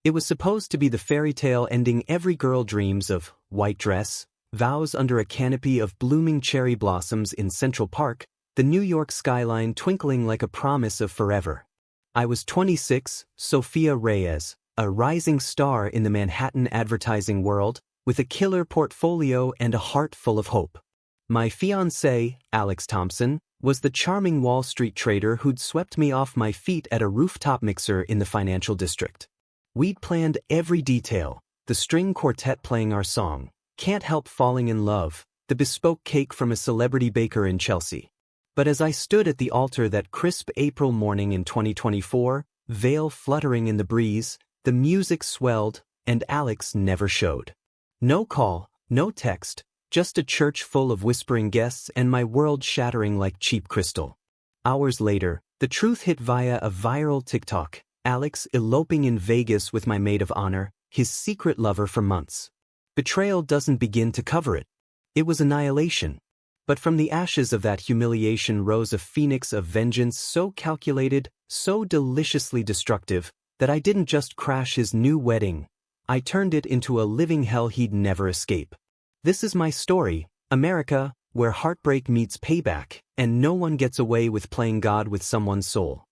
It was supposed to be the fairy tale ending every girl dreams of: white dress, vows under a canopy of blooming cherry blossoms in Central Park, the New York skyline twinkling like a promise of forever. I was 26, Sophia Reyes, a rising star in the Manhattan advertising world, with a killer portfolio and a heart full of hope. My fiancé, Alex Thompson, was the charming Wall Street trader who'd swept me off my feet at a rooftop mixer in the financial district. We'd planned every detail: the string quartet playing our song, Can't Help Falling in Love, the bespoke cake from a celebrity baker in Chelsea. But as I stood at the altar that crisp April morning in 2024, veil fluttering in the breeze, the music swelled, and Alex never showed. No call, no text, just a church full of whispering guests and my world shattering like cheap crystal. Hours later, the truth hit via a viral TikTok: Alex eloping in Vegas with my maid of honor, his secret lover for months. Betrayal doesn't begin to cover it. It was annihilation. But from the ashes of that humiliation rose a phoenix of vengeance so calculated, so deliciously destructive, that I didn't just crash his new wedding. I turned it into a living hell he'd never escape. This is my story, America, where heartbreak meets payback, and no one gets away with playing God with someone's soul.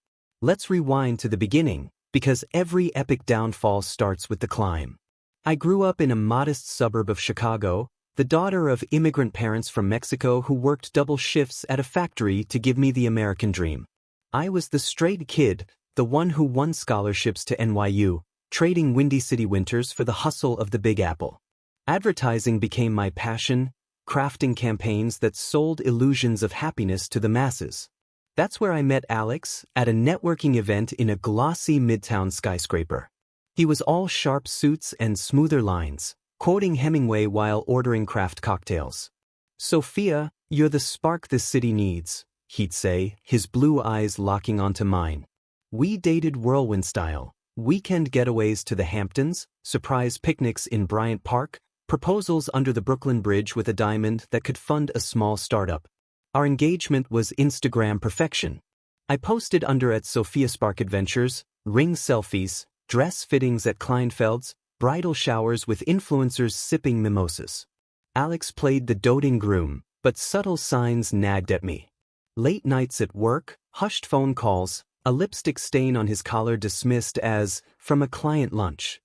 Let's rewind to the beginning, because every epic downfall starts with the climb. I grew up in a modest suburb of Chicago, the daughter of immigrant parents from Mexico who worked double shifts at a factory to give me the American dream. I was the straight kid, the one who won scholarships to NYU, trading Windy City winters for the hustle of the Big Apple. Advertising became my passion, crafting campaigns that sold illusions of happiness to the masses. That's where I met Alex, at a networking event in a glossy midtown skyscraper. He was all sharp suits and smoother lines, quoting Hemingway while ordering craft cocktails. "Sophia, you're the spark this city needs," he'd say, his blue eyes locking onto mine. We dated whirlwind style: weekend getaways to the Hamptons, surprise picnics in Bryant Park, proposals under the Brooklyn Bridge with a diamond that could fund a small startup. Our engagement was Instagram perfection. I posted under at Sophia Spark Adventures, ring selfies, dress fittings at Kleinfeld's, bridal showers with influencers sipping mimosas. Alex played the doting groom, but subtle signs nagged at me. Late nights at work, hushed phone calls, a lipstick stain on his collar dismissed as from a client lunch.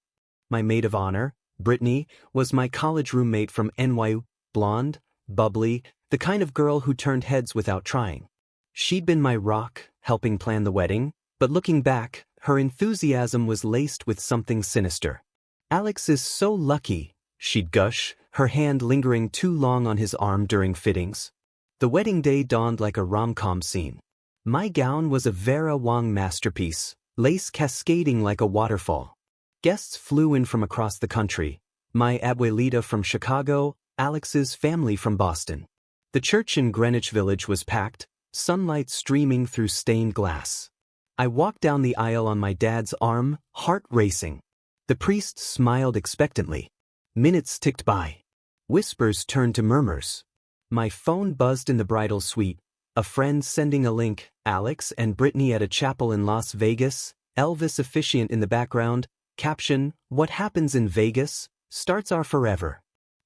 My maid of honor, Brittany, was my college roommate from NYU, blonde, bubbly, the kind of girl who turned heads without trying. She'd been my rock, helping plan the wedding, but looking back, her enthusiasm was laced with something sinister. "Alex is so lucky," she'd gush, her hand lingering too long on his arm during fittings. The wedding day dawned like a rom-com scene. My gown was a Vera Wang masterpiece, lace cascading like a waterfall. Guests flew in from across the country: my abuelita from Chicago, Alex's family from Boston. The church in Greenwich Village was packed, sunlight streaming through stained glass. I walked down the aisle on my dad's arm, heart racing. The priest smiled expectantly. Minutes ticked by. Whispers turned to murmurs. My phone buzzed in the bridal suite, a friend sending a link: Alex and Brittany at a chapel in Las Vegas, Elvis officiant in the background, caption: "What happens in Vegas starts our forever.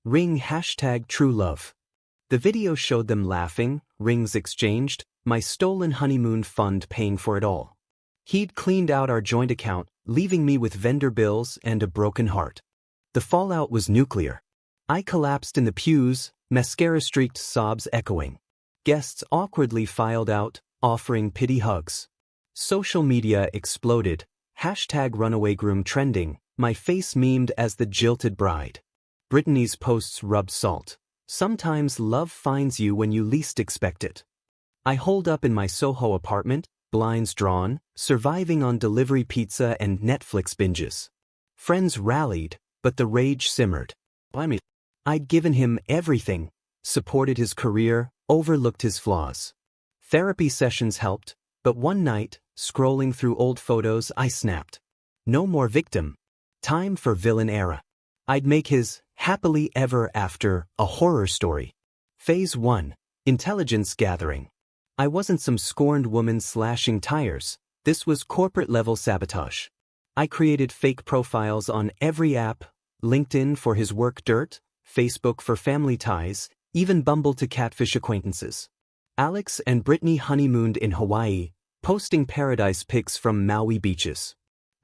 Ring #TrueLove." The video showed them laughing, rings exchanged, my stolen honeymoon fund paying for it all. He'd cleaned out our joint account, leaving me with vendor bills and a broken heart. The fallout was nuclear. I collapsed in the pews, mascara-streaked sobs echoing. Guests awkwardly filed out, offering pity hugs. Social media exploded, #runaway groom trending, my face memed as the jilted bride. Brittany's posts rubbed salt. Sometimes love finds you when you least expect it. I holed up in my Soho apartment, blinds drawn, surviving on delivery pizza and Netflix binges. Friends rallied, but the rage simmered. I'd given him everything, supported his career, overlooked his flaws. Therapy sessions helped, but one night, scrolling through old photos, I snapped. No more victim. Time for villain era. I'd make his happily ever after a horror story. Phase 1. Intelligence gathering. I wasn't some scorned woman slashing tires. This was corporate-level sabotage. I created fake profiles on every app, LinkedIn for his work dirt, Facebook for family ties, even Bumble to catfish acquaintances. Alex and Brittany honeymooned in Hawaii, posting paradise pics from Maui beaches.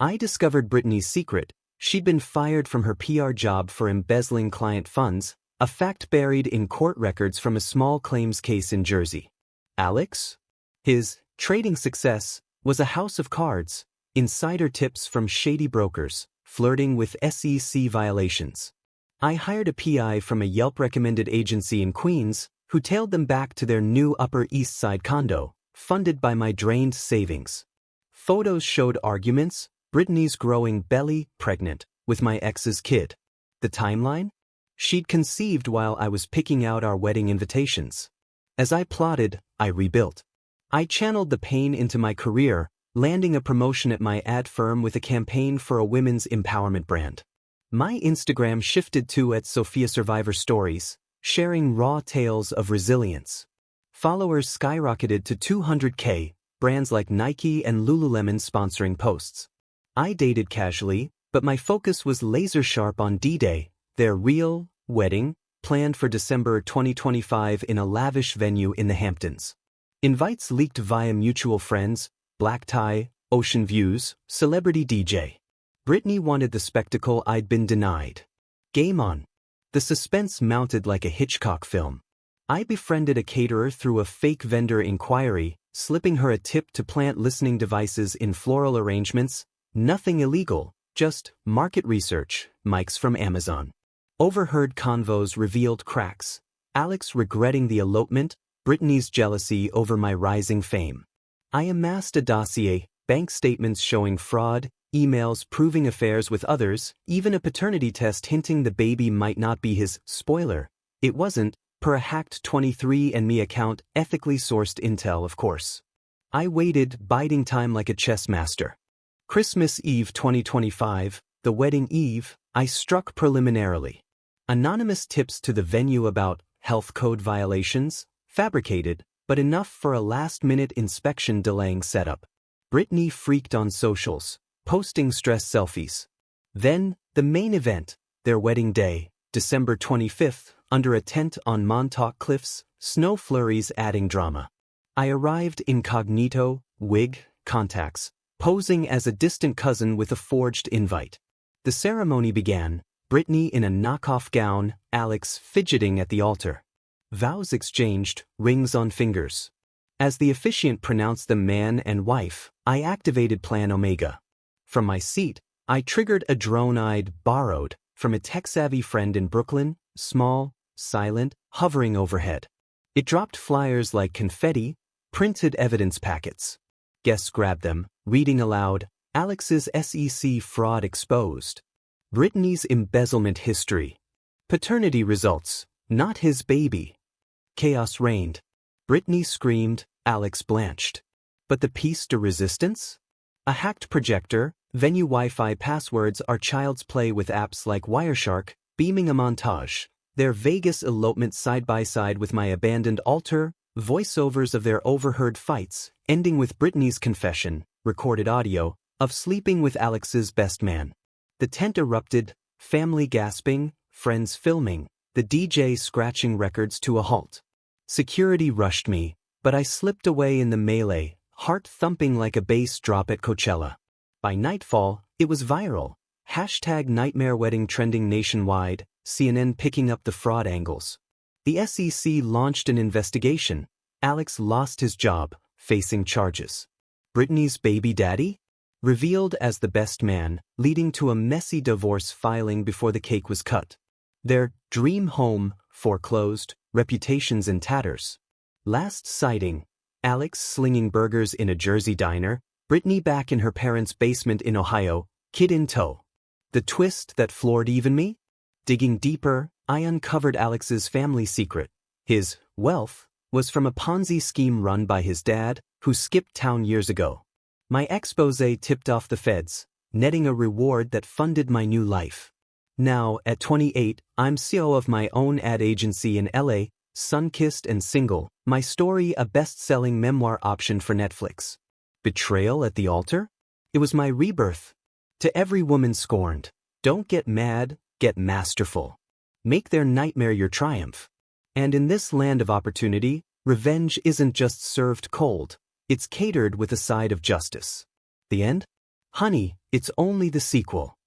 I discovered Brittany's secret. She'd been fired from her PR job for embezzling client funds, a fact buried in court records from a small claims case in Jersey. Alex? His trading success was a house of cards, insider tips from shady brokers, flirting with SEC violations. I hired a PI from a Yelp-recommended agency in Queens, who tailed them back to their new Upper East Side condo, funded by my drained savings. Photos showed arguments, Brittany's growing belly, pregnant, with my ex's kid. The timeline? She'd conceived while I was picking out our wedding invitations. As I plotted, I rebuilt. I channeled the pain into my career, landing a promotion at my ad firm with a campaign for a women's empowerment brand. My Instagram shifted to @SophiaSurvivorStories, sharing raw tales of resilience. Followers skyrocketed to 200K, brands like Nike and Lululemon sponsoring posts. I dated casually, but my focus was laser-sharp on D-Day, their real wedding, planned for December 2025 in a lavish venue in the Hamptons. Invites leaked via mutual friends, black tie, ocean views, celebrity DJ. Brittany wanted the spectacle I'd been denied. Game on. The suspense mounted like a Hitchcock film. I befriended a caterer through a fake vendor inquiry, slipping her a tip to plant listening devices in floral arrangements. Nothing illegal, just market research, mics from Amazon. Overheard convos revealed cracks. Alex regretting the elopement, Brittany's jealousy over my rising fame. I amassed a dossier, bank statements showing fraud, emails proving affairs with others, even a paternity test hinting the baby might not be his. Spoiler, it wasn't, per a hacked 23andMe account, ethically sourced intel of course. I waited, biding time like a chess master. Christmas Eve 2025, the wedding eve, I struck preliminarily. Anonymous tips to the venue about health code violations, fabricated, but enough for a last-minute inspection delaying setup. Brittany freaked on socials, posting stress selfies. Then, the main event, their wedding day, December 25th, under a tent on Montauk Cliffs, snow flurries adding drama. I arrived incognito, wig, contacts, posing as a distant cousin with a forged invite. The ceremony began, Brittany in a knockoff gown, Alex fidgeting at the altar. Vows exchanged, rings on fingers. As the officiant pronounced them man and wife, I activated Plan Omega. From my seat, I triggered a drone-eyed borrowed from a tech-savvy friend in Brooklyn, small, silent, hovering overhead. It dropped flyers like confetti, printed evidence packets. Guests grabbed them, reading aloud, Alex's SEC fraud exposed. Brittany's embezzlement history. Paternity results, not his baby. Chaos reigned. Brittany screamed, Alex blanched. But the piece de resistance? A hacked projector, venue Wi-Fi passwords are child's play with apps like Wireshark, beaming a montage. Their Vegas elopement side by side with my abandoned altar, voiceovers of their overheard fights, ending with Brittany's confession, recorded audio, of sleeping with Alex's best man. The tent erupted, family gasping, friends filming, the DJ scratching records to a halt. Security rushed me, but I slipped away in the melee, heart thumping like a bass drop at Coachella. By nightfall, it was viral. #Nightmare Wedding trending nationwide, CNN picking up the fraud angles. The SEC launched an investigation. Alex lost his job, facing charges. Brittany's baby daddy? Revealed as the best man, leading to a messy divorce filing before the cake was cut. Their dream home, foreclosed, reputations in tatters. Last sighting, Alex slinging burgers in a Jersey diner, Brittany back in her parents' basement in Ohio, kid in tow. The twist that floored even me? Digging deeper, I uncovered Alex's family secret. His wealth was from a Ponzi scheme run by his dad, who skipped town years ago. My exposé tipped off the feds, netting a reward that funded my new life. Now, at 28, I'm CEO of my own ad agency in LA, sun-kissed and single, my story a best-selling memoir option for Netflix. Betrayal at the altar? It was my rebirth. To every woman scorned, don't get mad, get masterful. Make their nightmare your triumph. And in this land of opportunity, revenge isn't just served cold, it's catered with a side of justice. The end? Honey, it's only the sequel.